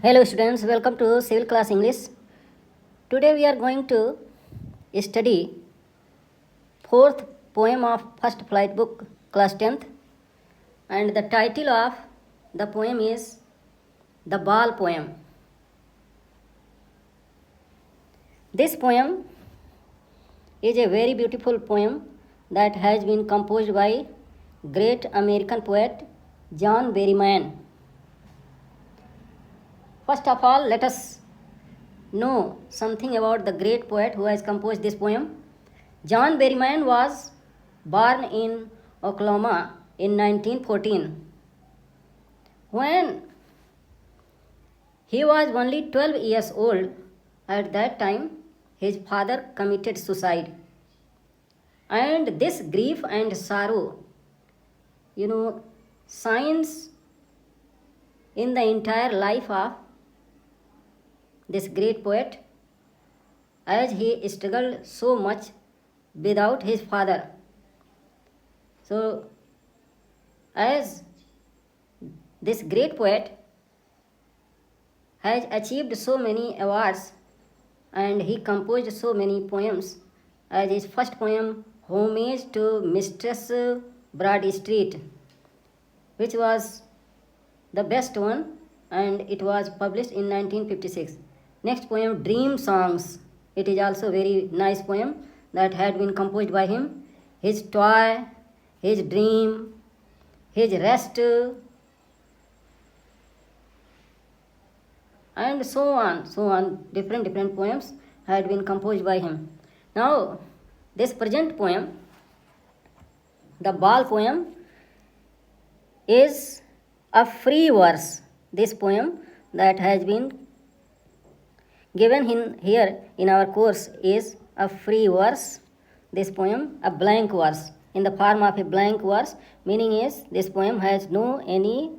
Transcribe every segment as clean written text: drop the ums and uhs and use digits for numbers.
Hello students, welcome to Civil Class English. Today we are going to study fourth poem of First Flight book, class 10th, and the title of the poem is The Ball Poem. This poem is a very beautiful poem that has been composed by great American poet John Berryman. First of all, let us know something about the great poet who has composed this poem. John Berryman was born in Oklahoma in 1914. When he was only 12 years old, at that time his father committed suicide. And this grief and sorrow, shines in the entire life of this great poet, as he struggled so much without his father. So, as this great poet has achieved so many awards and he composed so many poems, as his first poem, Homage to Mistress Bradstreet, which was the best one, and it was published in 1956. Next poem, Dream Songs. It is also very nice poem that had been composed by him. His Toy, his Dream, his Rest, and so on. Different poems had been composed by him. Now, this present poem, the Ball Poem, is a free verse. This poem that has been given here in our course is a free verse. This poem, a blank verse, in the form of a blank verse, meaning is this poem has no any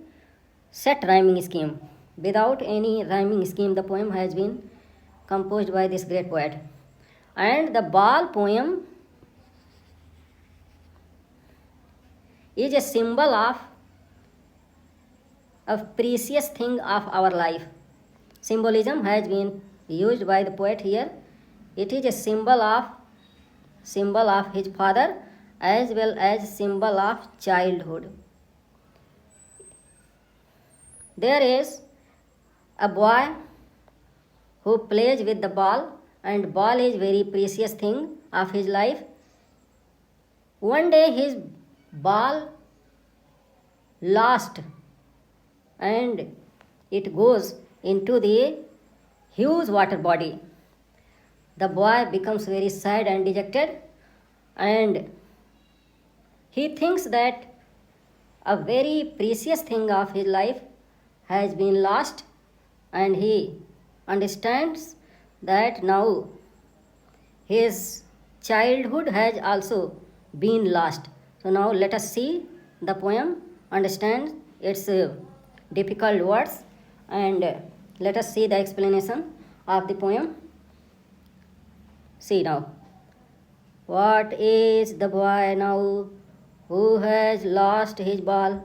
set rhyming scheme. Without any rhyming scheme, the poem has been composed by this great poet. And the Ball Poem is a symbol of a precious thing of our life. Symbolism has been used by the poet here. It is a symbol of his father as well as symbol of childhood. There is a boy who plays with the ball, and ball is very precious thing of his life. One day his ball lost and it goes into the huge water body. The boy becomes very sad and dejected, and he thinks that a very precious thing of his life has been lost, and he understands that now his childhood has also been lost. So now let us see the poem, understand its difficult words, and let us see the explanation of the poem. See now. What is the boy now who has lost his ball?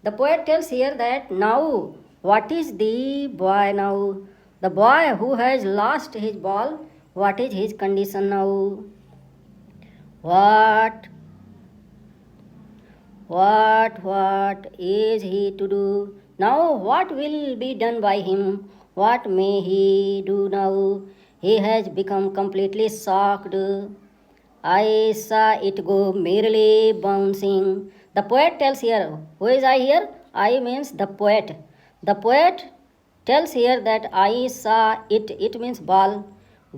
The poet tells here that now, what is the boy now? The boy who has lost his ball, what is his condition now? What is he to do? Now what will be done by him? What may he do now? He has become completely shocked. I saw it go merely bouncing. The poet tells here, who is I here? I means the poet. The poet tells here that I saw it, it means ball,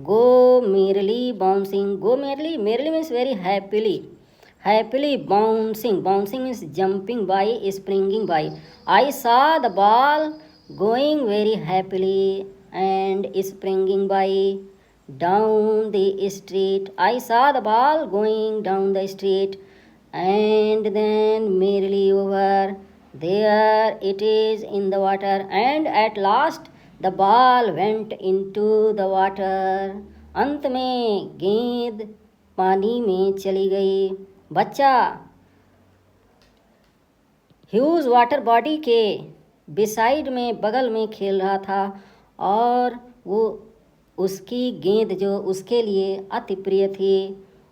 go merely bouncing. Go merely means very happily. Happily bouncing. Bouncing means jumping by, springing by. I saw the ball going very happily and springing by down the street. I saw the ball going down the street, and then merely over there it is in the water, and at last the ball went into the water. अंत में गेंद पानी में चली गई. बच्चा huge water body के beside में, बगल में खेल रहा था, और वो उसकी गेंद जो उसके लिए अति प्रिय थी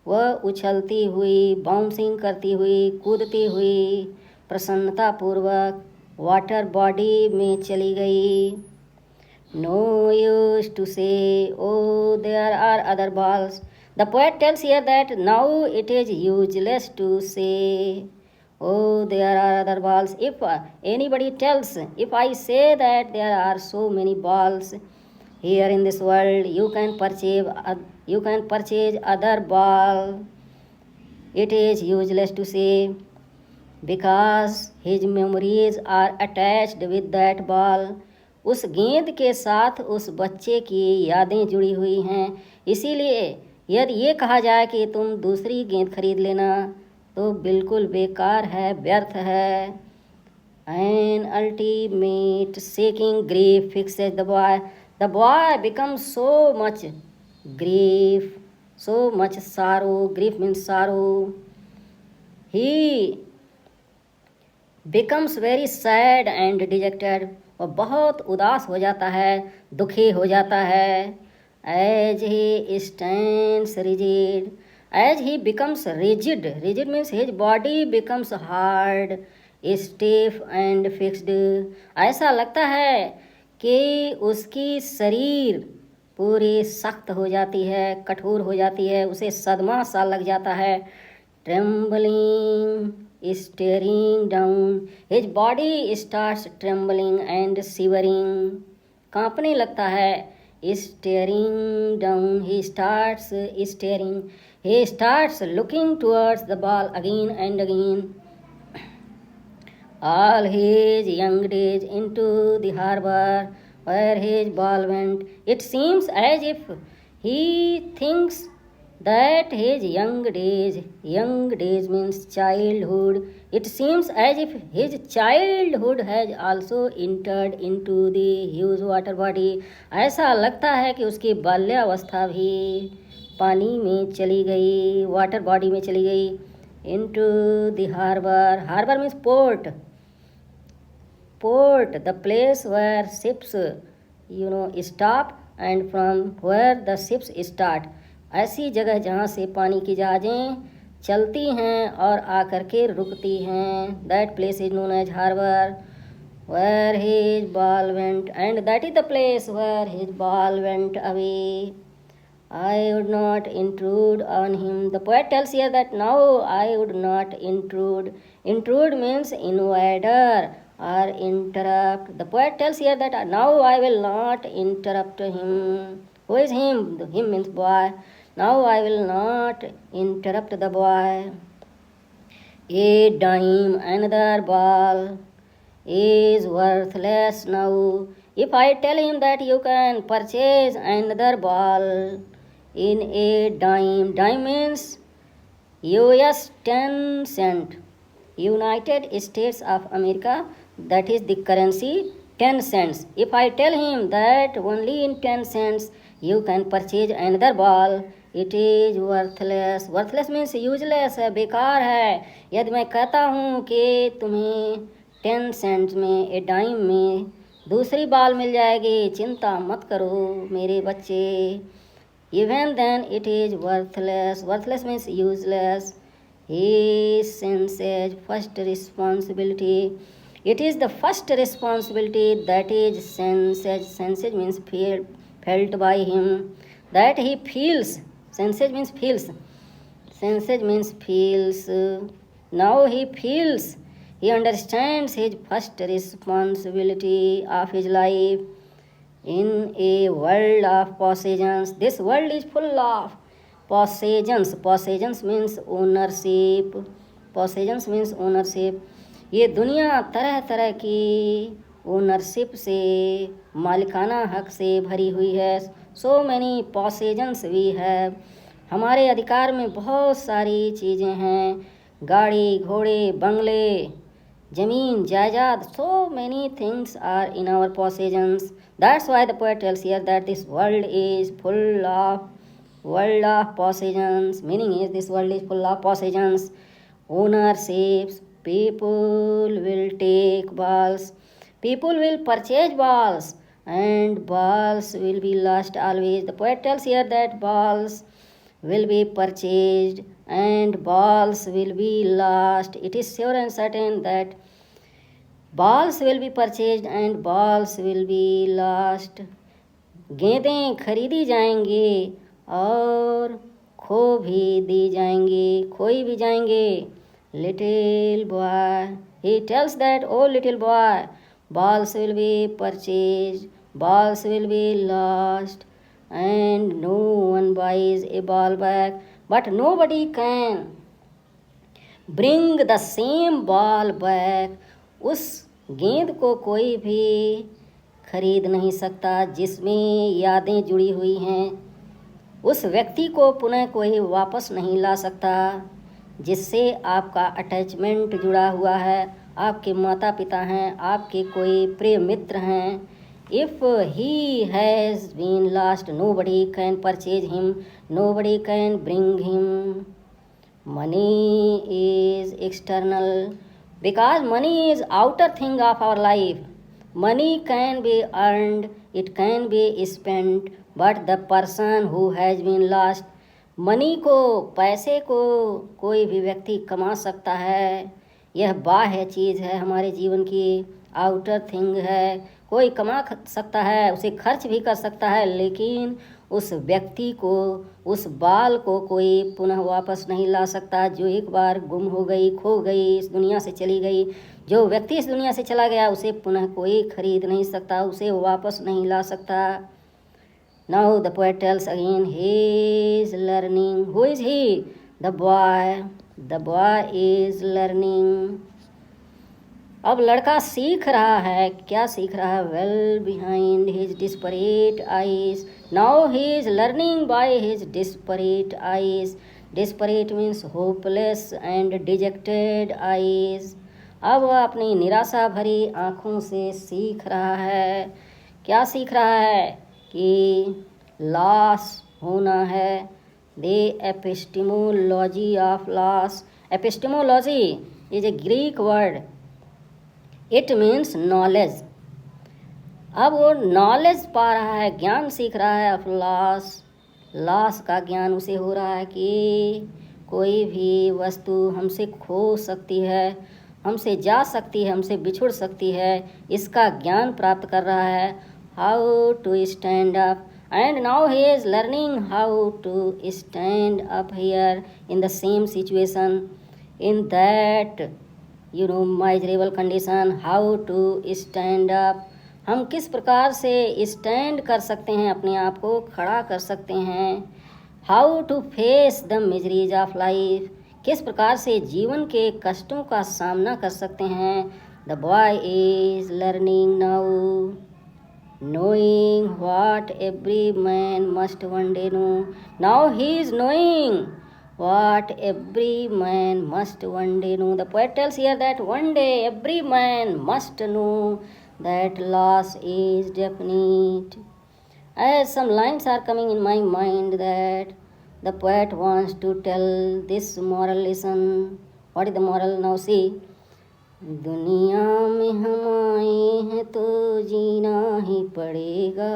वह उछलती हुई, बाउंसिंग करती हुई, कूदती हुई प्रसन्नतापूर्वक वाटर बॉडी में चली गई। No use to say, oh, there are other balls. The poet tells here that now it is useless to say, oh, there are other balls. If anybody tells, if I say that there are so many balls here in this world, you can purchase other ball. It is useless to say because his memories are attached with that ball. उस गेंद के साथ उस बच्चे की यादें जुड़ी हुई हैं, इसीलिए यदि ये कहा जाए कि तुम दूसरी गेंद खरीद लेना तो बिल्कुल बेकार है, व्यर्थ है। An ultimate seeking grief fixes the boy. The boy becomes so much grief, so much sorrow. Grief means sorrow. He becomes very sad and dejected. और बहुत उदास हो जाता है, दुखी हो जाता है। As he stands rigid, as he becomes rigid, rigid means his body becomes hard, stiff and fixed. ऐसा लगता है कि उसकी शरीर पूरी सख्त हो जाती है, कठोर हो जाती है, उसे सदमा सा लग जाता है। Trembling, staring down, his body starts trembling and shivering. कांपने लगता है। Staring down, he starts staring. He starts looking towards the ball again and again. All his young days into the harbor where his ball went. It seems as if he thinks that his young days means childhood. It seems as if his childhood has also entered into the huge water body. ऐसा लगता है कि उसकी बाल्यावस्था भी पानी में चली गई, वाटर बॉडी में चली गई। into the harbor. Harbor means port. Port, the place where ships stop and from where the ships start. ऐसी जगह जहाँ से पानी की जहाज़ें चलती हैं और आकर के रुकती हैं. That place is known as harbor. Where his ball went, and that is the place where his ball went away. I would not intrude on him. The poet tells here that now I would not intrude. Intrude means invader or interrupt. The poet tells here that now I will not interrupt him. Who is him? Him means boy. Now I will not interrupt the boy. A dime, another ball is worthless now. If I tell him that you can purchase another ball in a dime, dime means US 10 cent. United States of America, that is the currency 10 cents. If I tell him that only in 10 cents you can purchase another ball, it is worthless. Worthless means useless है, बेकार है. यदि मैं कहता हूँ कि तुम्हें 10 cents में, ए डाइम में दूसरी बॉल मिल जाएगी, चिंता मत करो मेरे बच्चे. Even then it is worthless. Worthless means useless. He senses first responsibility. It is the first responsibility that is sensed. Sensed means felt by him. That he feels. Sensed means feels. Sensed means feels. Now he feels. He understands his first responsibility of his life. In a world of possessions, this world is full of possessions. Possessions means ownership. Possessions means ownership. ये दुनिया तरह तरह की ownership से, मालिकाना हक से भरी हुई है. So many possessions we have. हमारे अधिकार में बहुत सारी चीज़ें हैं. गाड़ी, घोड़े, बंगले, ज़मीन, जायदाद. So many things are in our possessions. That's why the poet tells here that this world is full of possessions. Meaning is this world is full of possessions. Ownerships. People will take balls. People will purchase balls and balls will be lost always. The poet tells here that balls will be purchased and balls will be lost. It is sure and certain that balls will be purchased and balls will be lost. गेंदें खरीदी जाएंगी और खो भी दी जाएंगी, खोई भी जाएंगे. Little boy, he tells that, oh little boy, balls will be purchased, balls will be lost, and no one buys a ball back, but nobody can bring the same ball back. उस गेंद को कोई भी खरीद नहीं सकता जिसमें यादें जुड़ी हुई हैं. उस व्यक्ति को पुनः कोई वापस नहीं ला सकता जिससे आपका अटैचमेंट जुड़ा हुआ है. आपके माता पिता हैं, आपके कोई प्रिय मित्र हैं. If he has been lost nobody can purchase him, nobody can bring him. Money is external because money is outer thing of our life. Money can be earned, it can be spent, but the person who has been lost, money को, पैसे को कोई भी व्यक्ति कमा सकता है. यह बाह्य चीज़ है हमारे जीवन की, आउटर थिंग है. कोई कमा सकता है, उसे खर्च भी कर सकता है, लेकिन उस व्यक्ति को, उस बाल को कोई पुनः वापस नहीं ला सकता जो एक बार गुम हो गई, खो गई, इस दुनिया से चली गई. जो व्यक्ति इस दुनिया से चला गया उसे पुनः कोई खरीद नहीं सकता, उसे वापस नहीं ला सकता. Now the poet tells again, he is learning. Who is he? The boy. The boy is learning. अब लड़का सीख रहा है. क्या सीख रहा है? Well behind his desperate eyes. Now he is learning by his desperate eyes. Desperate means hopeless and dejected eyes. अब वह अपनी निराशा भरी आँखों से सीख रहा है. क्या सीख रहा है? कि लॉस होना है. The epistemology of loss. Epistemology is a Greek word. It means knowledge. अब वो नॉलेज पा रहा है, ज्ञान सीख रहा है ऑफ लॉस. लॉस का ज्ञान उसे हो रहा है कि कोई भी वस्तु हमसे खो सकती है, हमसे जा सकती है, हमसे बिछुड़ सकती है. इसका ज्ञान प्राप्त कर रहा है. How to stand up. And now he is learning how to stand up here in the same situation, in that miserable condition. how to stand up. हम किस प्रकार से स्टैंड कर सकते हैं, अपने आप को खड़ा कर सकते हैं. how to face the miseries of life. किस प्रकार से जीवन के कष्टों का सामना कर सकते हैं. the boy is learning now, knowing what every man must one day know. now he is knowing what every man must one day know. The poet tells here that one day every man must know that loss is definite. As some lines are coming in my mind that the poet wants to tell this moral lesson. What is the moral? Now see. दुनिया में हम आए हैं तो जीना ही पड़ेगा.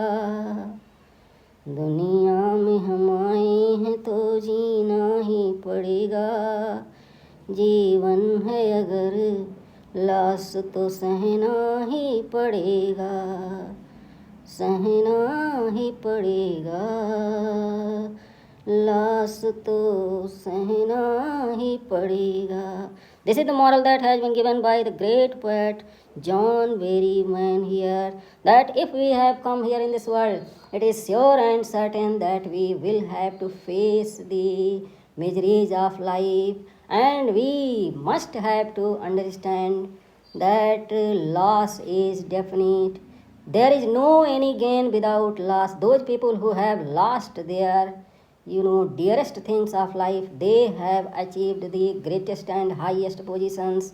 दुनिया में हम आए हैं तो जीना ही पड़ेगा. जीवन है अगर लॉस तो सहना ही पड़ेगा, सहना ही पड़ेगा. लॉस तो सहना ही पड़ेगा. This is the moral that has been given by the great poet John Berryman here, that if we have come here in this world, it is sure and certain that we will have to face the miseries of life, and we must have to understand that loss is definite. There is no any gain without loss. Those people who have lost their dearest things of life, they have achieved the greatest and highest positions.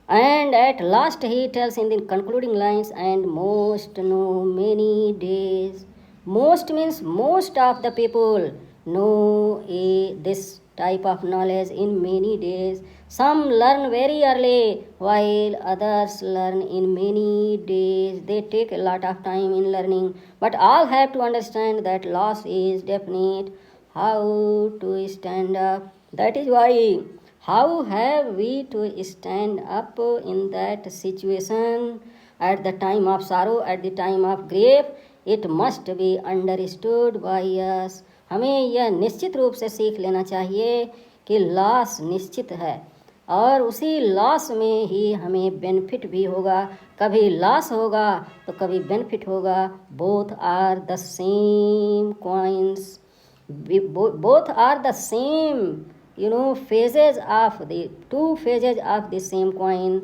And at last he tells in the concluding lines, and most know many days. Most means most of the people know this type of knowledge in many days. Some learn very early, while others learn in many days. They take a lot of time in learning, but all have to understand that loss is definite. How to stand up? That is why. How have we to stand up in that situation? At the time of sorrow, at the time of grief, it must be understood by us. हमें यह निश्चित रूप से सीख लेना चाहिए कि loss निश्चित है और उसी लॉस में ही हमें बेनिफिट भी होगा. कभी लॉस होगा तो कभी बेनिफिट होगा. Both are the same coins, both are the same, phases of the two phases of the same coin.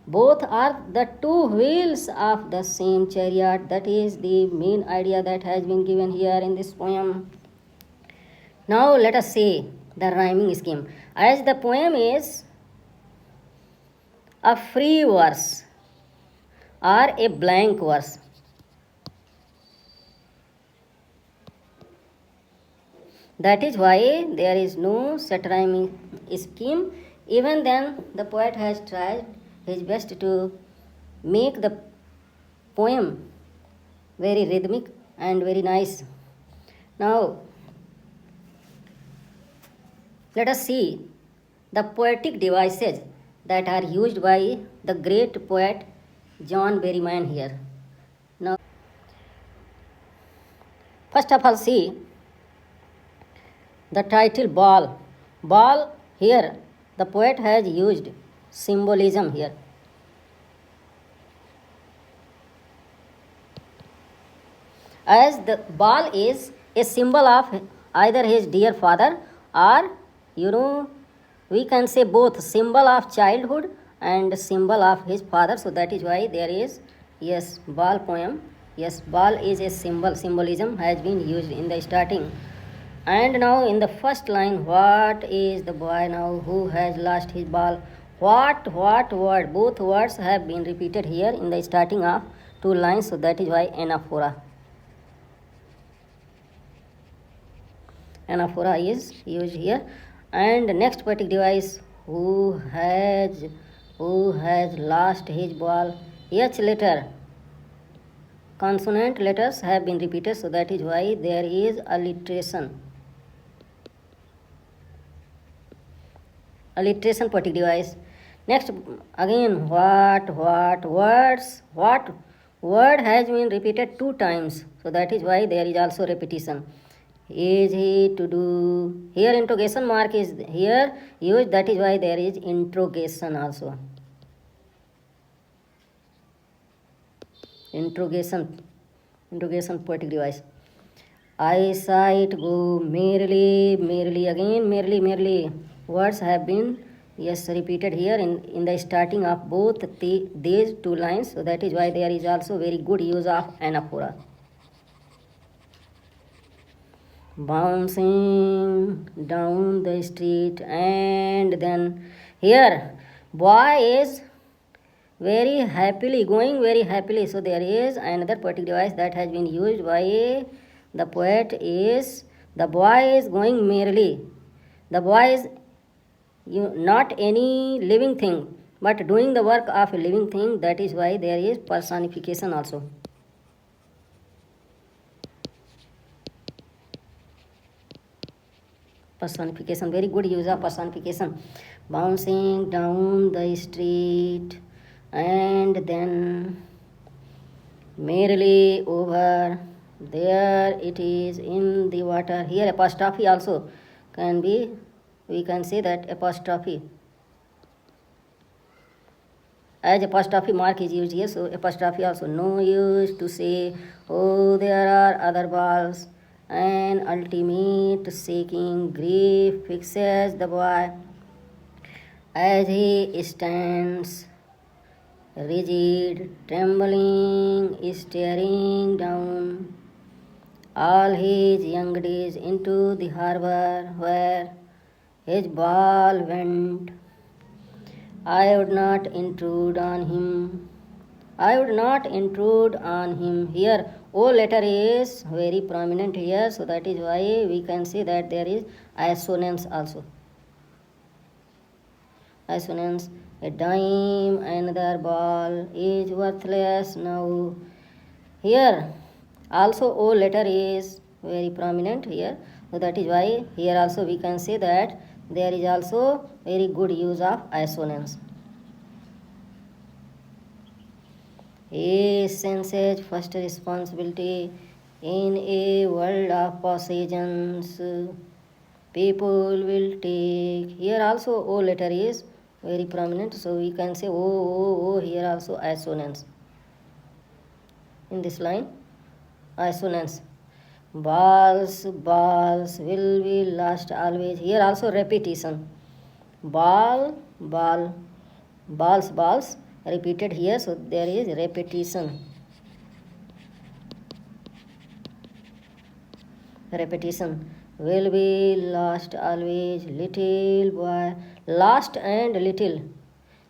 Both are the two wheels of the same chariot. That is the main idea that has been given here in this poem. Now let us see the rhyming scheme. As the poem is a free verse or a blank verse, that is why there is no set rhyming scheme. Even then, the poet has tried his best to make the poem very rhythmic and very nice. Now, let us see the poetic devices that are used by the great poet John Berryman here. Now, first of all, see the title ball. Ball here, the poet has used symbolism here. As the ball is a symbol of either his dear father or, we can say both, symbol of childhood and symbol of his father. So that is why there is, yes, ball poem. Yes, ball is a symbol. Symbolism has been used in the starting. And now in the first line, what is the boy now who has lost his ball? What word? Both words have been repeated here in the starting of two lines, so that is why anaphora. Anaphora is used here. And next poetic device, who has lost his ball? H letter, consonant letters have been repeated, so that is why there is alliteration. Alliteration poetic device. Next, again, what words? What word has been repeated two times, so that is why there is also repetition. Is he to do? Here interrogation mark is here used, that is why there is interrogation also. Interrogation poetic device. I saw it go merrily, again merrily. Words have been, yes, repeated here in the starting of both these two lines, so that is why there is also very good use of anaphora. Bouncing down the street, and then here boy is very happily, going very happily, so there is another poetic device that has been used by the poet is the boy is going merrily. The boy is not any living thing, but doing the work of a living thing, that is why there is personification also. Personification, very good use of personification. Bouncing down the street, and then merrily over, there it is in the water. Here apostrophe also can be, we can say that apostrophe, as apostrophe mark is used here, so apostrophe also. No use to say, oh, there are other balls. An ultimate shaking grief fixes the boy as he stands rigid, trembling, staring down all his young days into the harbor where his ball went. I would not intrude on him. Here O letter is very prominent here, so that is why we can see that there is assonance also. Assonance. A dime, another ball is worthless now. Here also O letter is very prominent here, so that is why here also we can say that there is also very good use of assonance. A senses first responsibility in a world of possessions. People will take. Here also O letter is very prominent, so we can say O. Here also assonance. In this line, assonance. Balls will be lost always. Here also repetition. Balls, repeated here, so there is repetition. Will be lost always. Little boy, lost and little.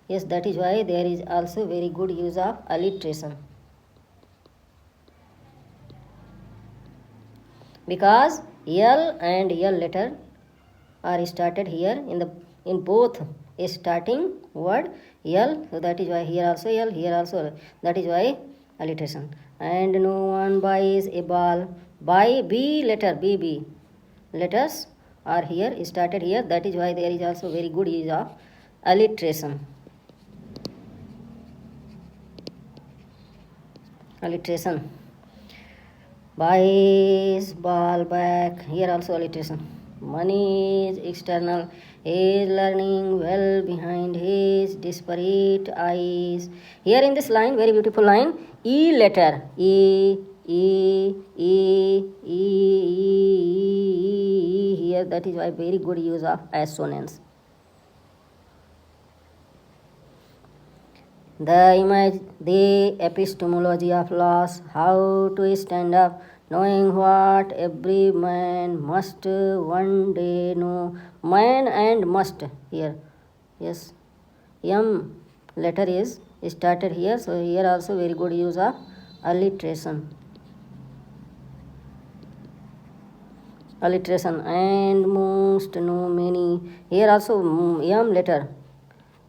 Yes, that is why there is also very good use of alliteration. Because L and L letter are started here in both a starting word L, so that is why here also L, here also L. That is why alliteration. And no one buys a ball. By B letter, B letters are here started here. That is why there is also very good use of alliteration. Buys ball back. Here also alliteration. Money is external. He is learning well behind his disparate eyes. Here in this line, very beautiful line, E letter. E. Here, that is why very good use of assonance. The epistemology of loss, how to stand up, knowing what every man must one day know. Man and must here. Yes. M letter is started here, so here also very good use of alliteration. And most, no, many. Here also M letter.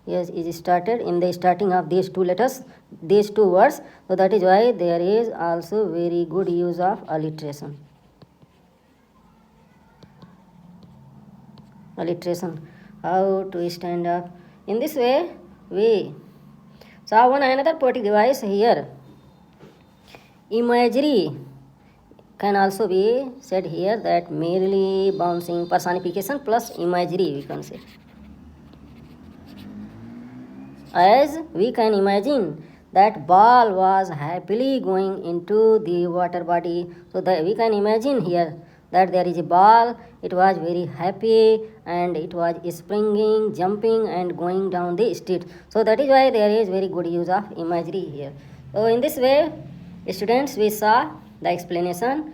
Yes, is started in the starting of these two letters, these two words. So that is why there is also very good use of alliteration. How to stand up. In this way, we saw one another poetic device here. Imagery can also be said here, that merely bouncing personification plus imagery we can say. As we can imagine that ball was happily going into the water body, so that we can imagine here that there is a ball, it was very happy and it was springing, jumping and going down the street. So that is why there is very good use of imagery here. So in this way, students, we saw the explanation,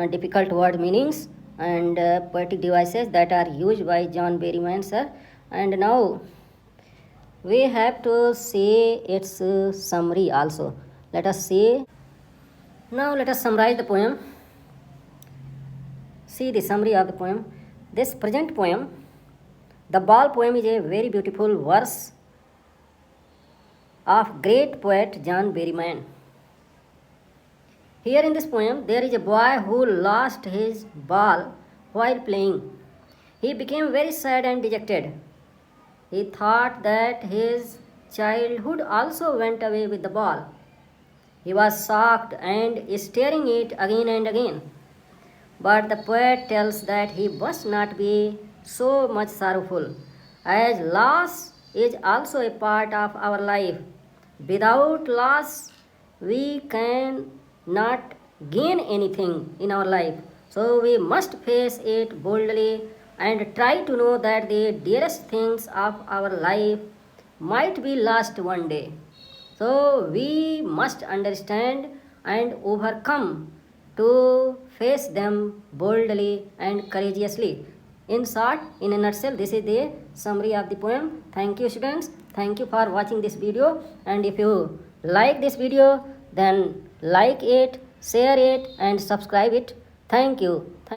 difficult word meanings and poetic devices that are used by John Berryman sir. And now we have to say its summary also. Let us see. Now let us summarize the poem. See the summary of the poem. This present poem, the Ball poem, is a very beautiful verse of great poet John Berryman. Here in this poem, there is a boy who lost his ball while playing. He became very sad and dejected. He thought that his childhood also went away with the ball. He was shocked and staring it again and again. But the poet tells that he must not be so much sorrowful, as loss is also a part of our life. Without loss, we can not gain anything in our life. So we must face it boldly and try to know that the dearest things of our life might be lost one day. So we must understand and overcome to face them boldly and courageously. In short, in a nutshell, this is the summary of the poem. Thank you, students. Thank you for watching this video. And if you like this video, then like it share it and subscribe it. Thank you.